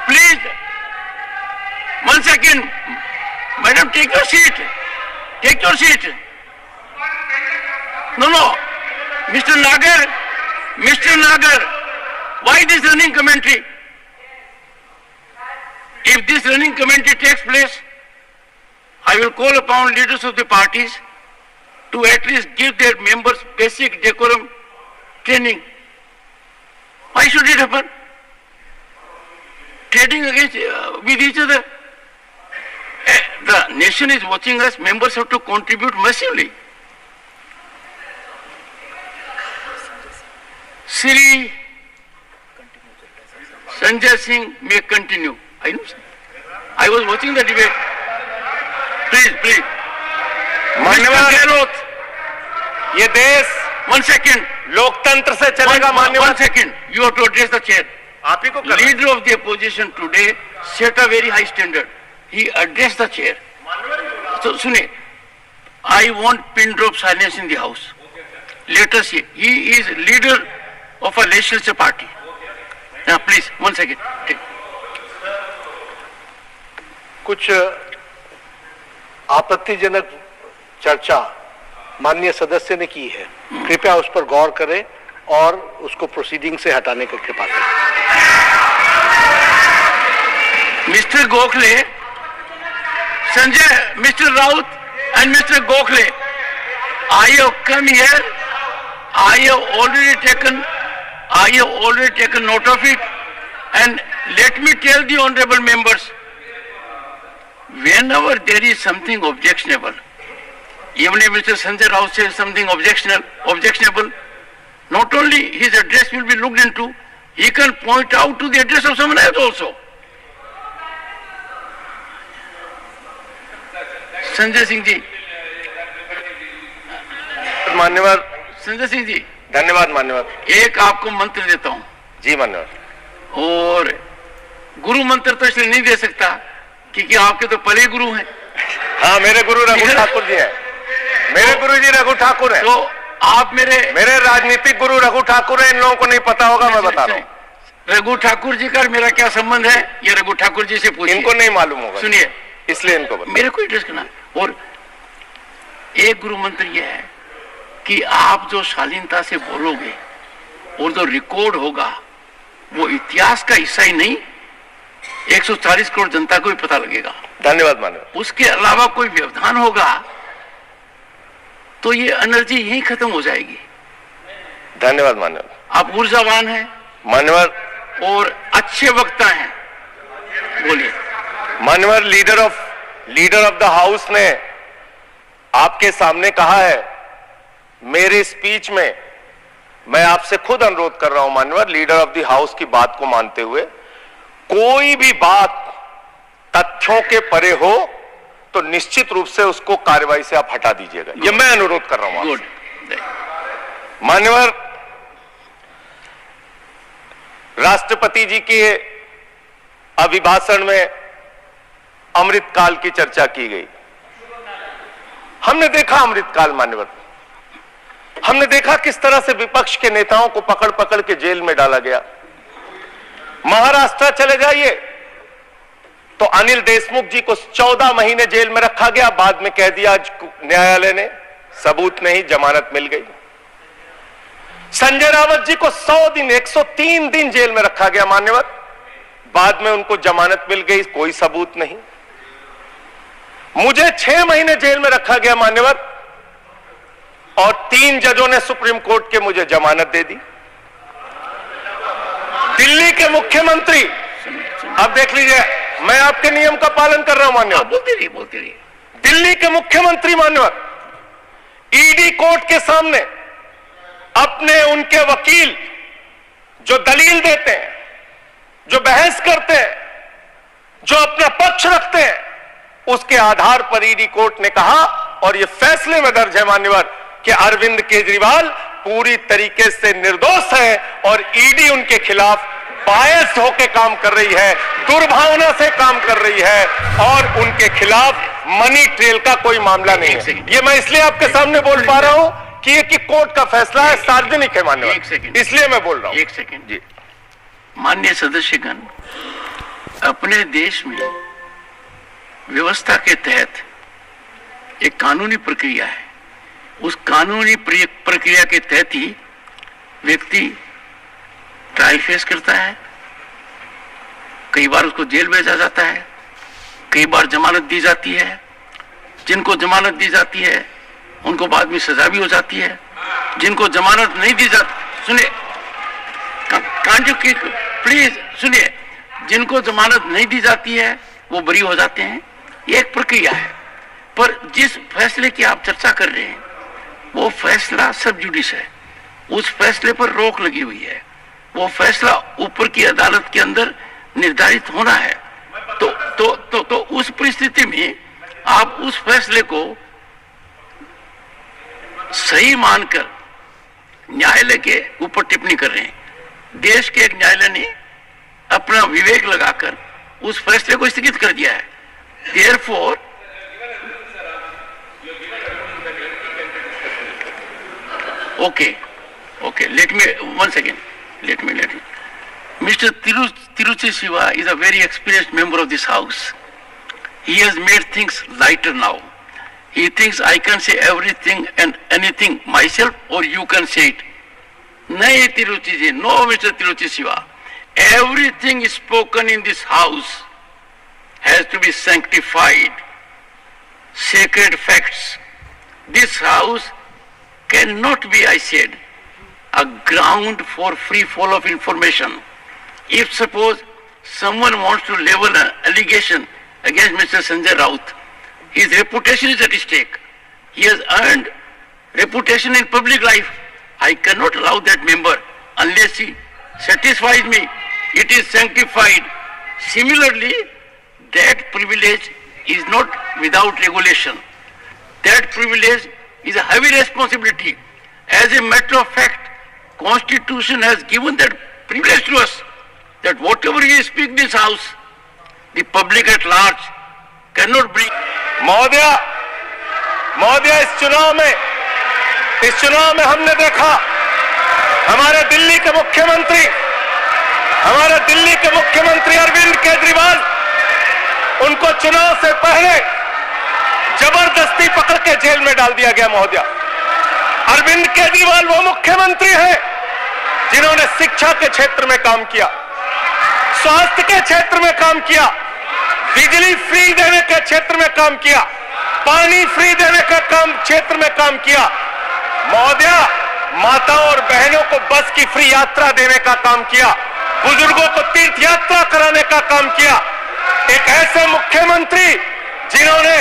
Please. 1 second. Madam, take your seat. No. Mr. Nagar, why this running commentary? If this running commentary takes place, I will call upon leaders of the parties to at least give their members basic decorum training. Why should it happen? Trading against with each other. The nation is watching us. Members have to contribute massively. Sri Sanjay Singh may continue. I know. I was watching the debate. Please. मान्यवर Gehlot, ये देश 1 second. लोकतंत्र से चलेगा। मान्यवर 1 second. You have to address the chair. आप ही को करना है। Leader of the opposition today set a very high standard. He addressed the chair. So, Sune, I want pin drop silence in the house. Let us see. He is leader of a legislature party. Now, please, 1 second. Take. कुछ आपत्तिजनक चर्चा माननीय सदस्य ने की है, कृपया उस पर गौर करें और उसको प्रोसीडिंग से हटाने की कृपा करें। Mr. Gokhale, Sanjay, Mr. Raut and Mr. Gokhale, I have come here, I have already taken note of it, and let me tell the honorable members, whenever there is something objectionable, even if Mr. Sanjay Raut says something objectionable, not only his address will be looked into, he can point out to the address of someone else also. Sanjay Singh ji, मान्यवर संजय सिंह जी, धन्यवाद। मान्यवर एक आपको मंत्र देता हूं, जी मान्यवर। और गुरु मंत्र तो इसलिए नहीं दे सकता क्योंकि आपके तो पहले गुरु हैं। हाँ, मेरे गुरु रघु ठाकुर जी हैं। मेरे गुरु जी रघु ठाकुर हैं। तो आप मेरे राजनीतिक गुरु रघु ठाकुर हैं। इन लोगों को नहीं पता होगा, मैं बता रहा हूँ। रघु ठाकुर जी का मेरा क्या संबंध है, ये रघु ठाकुर जी से पूछिए। इनको नहीं मालूम होगा, सुनिए, इसलिए इनको मेरे को एड्रेस करना। और एक गुरु मंत्र यह है कि आप जो शालीनता से बोलोगे और जो रिकॉर्ड होगा वो इतिहास का हिस्सा ही नहीं, 140 करोड़ जनता को भी पता लगेगा। धन्यवाद मान्यवर। उसके अलावा कोई व्यवधान होगा तो ये एनर्जी यहीं खत्म हो जाएगी। धन्यवाद मान्यवर। आप ऊर्जावान हैं मान्यवर और अच्छे वक्ता हैं, बोलिए। मान्यवर, लीडर ऑफ द हाउस ने आपके सामने कहा है, मेरे स्पीच में मैं आपसे खुद अनुरोध कर रहा हूं मान्यवर, लीडर ऑफ द हाउस की बात को मानते हुए कोई भी बात तथ्यों के परे हो तो निश्चित रूप से उसको कार्रवाई से आप हटा दीजिएगा। ये मैं अनुरोध कर रहा हूं आपसे। मान्यवर, राष्ट्रपति जी के अभिभाषण में अमृतकाल की चर्चा की गई। हमने देखा अमृतकाल मान्यवर, हमने देखा किस तरह से विपक्ष के नेताओं को पकड़ पकड़ के जेल में डाला गया। महाराष्ट्र चले जाइए तो अनिल देशमुख जी को 14 महीने जेल में रखा गया, बाद में कह दिया न्यायालय ने सबूत नहीं, जमानत मिल गई। संजय रावत जी को 100 दिन 103 दिन जेल में रखा गया मान्यवर, बाद में उनको जमानत मिल गई, कोई सबूत नहीं। मुझे 6 महीने जेल में रखा गया मान्यवर और 3 जजों ने सुप्रीम कोर्ट के मुझे जमानत दे दी। दिल्ली के मुख्यमंत्री, अब देख लीजिए, मैं आपके नियम का पालन कर रहा हूं मान्यवर। बोलते रहिए। दिल्ली के मुख्यमंत्री मान्यवर ईडी कोर्ट के सामने अपने उनके वकील जो दलील देते हैं, जो बहस करते हैं, जो अपना पक्ष रखते हैं, उसके आधार पर ईडी कोर्ट ने कहा, और यह फैसले में दर्ज है मान्यवर, कि अरविंद केजरीवाल पूरी तरीके से निर्दोष है और ईडी उनके खिलाफ बायस्ड होकर काम कर रही है, दुर्भावना से काम कर रही है और उनके खिलाफ मनी ट्रेल का कोई मामला नहीं है। ये मैं इसलिए आपके सामने बोल पा रहा हूं कि कोर्ट का फैसला है, सार्वजनिक है मान्यवर, एक सेकंड। इसलिए मैं बोल रहा हूं। एक सेकंड जी। माननीय सदस्यगण, अपने देश में व्यवस्था के तहत एक कानूनी प्रक्रिया है। उस कानूनी प्रक्रिया के तहत ही व्यक्ति ट्रायल फेस करता है, कई बार उसको जेल भेजा जाता है, कई बार जमानत दी जाती है। जिनको जमानत दी जाती है उनको बाद में सजा भी हो जाती है। जिनको जमानत नहीं दी जाती, सुनिए, कांजू की प्लीज सुनिए, जिनको जमानत नहीं दी जाती है वो बरी हो जाते हैं। ये एक प्रक्रिया है। पर जिस फैसले की आप चर्चा कर रहे हैं वो फैसला सब जुडिस है, उस फैसले पर रोक लगी हुई है। वो फैसला ऊपर की अदालत के अंदर निर्धारित होना है। तो उस परिस्थिति में आप उस फैसले को सही मानकर न्यायालय के ऊपर टिप्पणी कर रहे हैं। देश के एक न्यायालय ने अपना विवेक लगाकर उस फैसले को स्थगित कर दिया है। Therefore okay, let me one second. Let me. Mr. Tiruchi Siva is a very experienced member of this house. He has made things lighter now. He thinks I can say everything and anything myself, or you can say it. Nahi Tiruchi ji, no, Mr. Tiruchi Siva. Everything spoken in this house has to be sanctified. Sacred facts. This house cannot be, I said, a ground for free fall of information. If suppose someone wants to level an allegation against Mr. Sanjay Raut, his reputation is at stake. He has earned reputation in public life. I cannot allow that member unless he satisfies me it is sanctified. Similarly, that privilege is not without regulation. That privilege is a heavy responsibility. As a matter of fact, Constitution has given that privilege to us, that whatever we speak in this house, the public at large cannot bring. महोदया, इस चुनाव में हमने देखा हमारे दिल्ली के मुख्यमंत्री अरविंद केजरीवाल, उनको चुनाव से पहले जबरदस्ती पकड़ के जेल में डाल दिया गया। महोदया, अरविंद केजरीवाल वो मुख्यमंत्री हैं जिन्होंने शिक्षा के क्षेत्र में काम किया, स्वास्थ्य के क्षेत्र में काम किया, बिजली फ्री देने के क्षेत्र में काम किया, पानी फ्री देने का क्षेत्र में काम किया। महोदया, माताओं और बहनों को बस की फ्री यात्रा देने का काम किया, बुजुर्गों को तीर्थ यात्रा कराने का काम किया। एक ऐसे मुख्यमंत्री जिन्होंने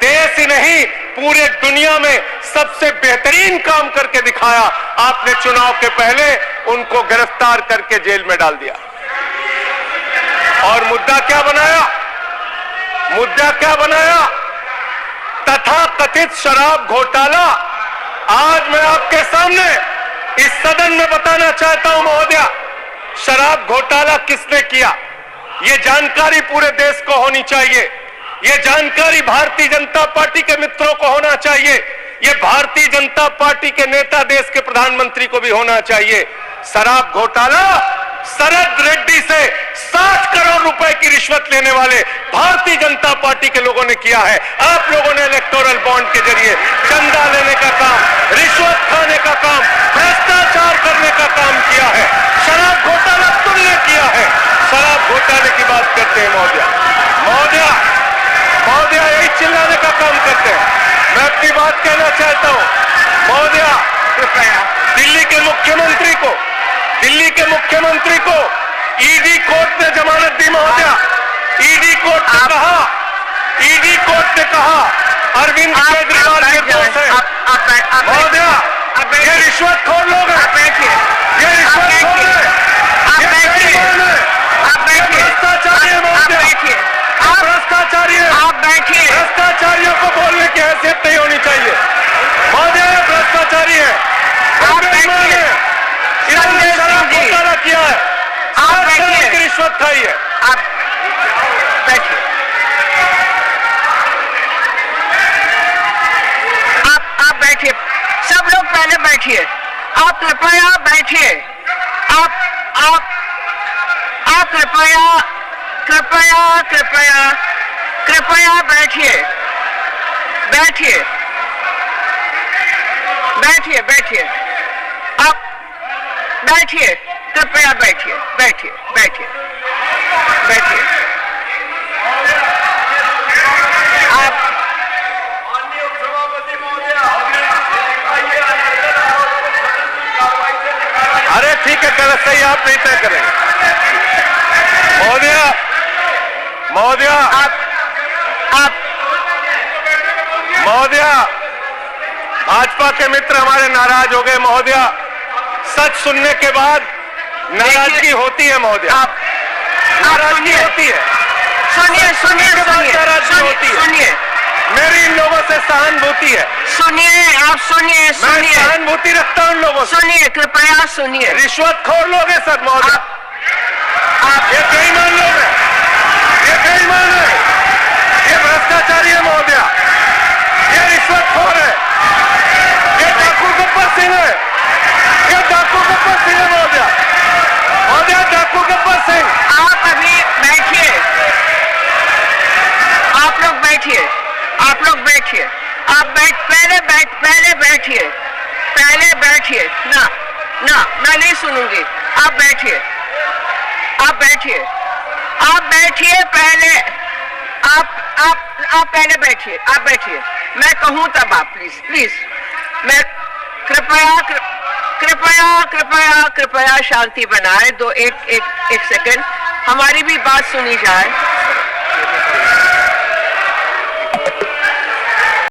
देश ही नहीं पूरे दुनिया में सबसे बेहतरीन काम करके दिखाया, आपने चुनाव के पहले उनको गिरफ्तार करके जेल में डाल दिया। और मुद्दा क्या बनाया? तथाकथित शराब घोटाला। आज मैं आपके सामने इस सदन में बताना चाहता हूं महोदया, शराब घोटाला किसने किया, यह जानकारी पूरे देश को होनी चाहिए। यह जानकारी भारतीय जनता पार्टी के मित्रों को होना चाहिए। यह भारतीय जनता पार्टी के नेता, देश के प्रधानमंत्री को भी होना चाहिए। शराब घोटाला शरद रेड्डी से 60 करोड़ रुपए की रिश्वत लेने वाले भारतीय जनता पार्टी के लोगों ने किया है। आप लोगों ने इलेक्टोरल बॉन्ड के जरिए चंदा लेने का काम, रिश्वत खाने का काम, भ्रष्टाचार करने का काम किया है। शराब घोटाला तुमने किया है। शराब घोटाले की बात करते हैं महोदया, यही चिल्लाने का काम करते हैं। मैं अपनी बात कहना चाहता हूं महोदया, दिल्ली के मुख्यमंत्री को ईडी कोर्ट ने जमानत दी। महोदया, ईडी कोर्ट ने कहा अरविंद केजरीवाल निर्दोष है। महोदया, ये रिश्वतखोर लोग हैं, ये रिश्वतखोर हैं, ये बेईमान हैं, ये भ्रष्टाचारी है। महोदया, भ्रष्टाचारी है। भ्रष्टाचारियों को बोलने की हैसियत नहीं होनी चाहिए। महोदया, भ्रष्टाचारी है, बेईमान है, इन्होंने शराब घोटाला किया है, 60 करोड़ की रिश्वत खाई है। आप बैठिए, सब लोग बैठिए, आप कृपया बैठिए, आप कृपया कृपया कृपया कृपया बैठिए, बैठिए बैठिए बैठिए, आप बैठिए, कृपया बैठिए, बैठिए बैठिए बैठिए। आप अरे ठीक है, गलत सही आप नहीं तय करेंगे। महोदय, महोदय, आप महोदय, भाजपा के मित्र हमारे नाराज हो गए महोदय। सच सुनने के बाद नाराजगी होती है महोदय, नाराजगी होती है। सुनिए सुनिए सुनिए सुनिए, मेरी इन लोगों से सहानुभूति है। सुनिए, आप सुनिए मैं सुनिए सहानुभूति रखता हूं इन लोगों से। सुनिए, कृपया सुनिए। रिश्वतखोर लोग हैं सर महोदय, ये बेईमान लोग हैं, ये बेईमान है, ये भ्रष्टाचारी है महोदय, ये रिश्वतखोर है, ये डाकू गब्बर सिंह है, ये डाकू गब्बर सिंह है महोदय, महोदय डाकू गब्बर सिंह। आप अभी बैठिए, आप लोग बैठिए, आप लोग बैठिए, पहले बैठिए, पहले बैठिए। ना ना, मैं नहीं सुनूंगी, आप बैठिए, आप बैठिए, आप बैठिए पहले, आप पहले बैठिए, आप बैठिए, मैं कहूं तब आप प्लीज प्लीज, मैं कृपया कृपया कृपया कृपया शांति बनाए। एक सेकंड, हमारी भी बात सुनी जाए।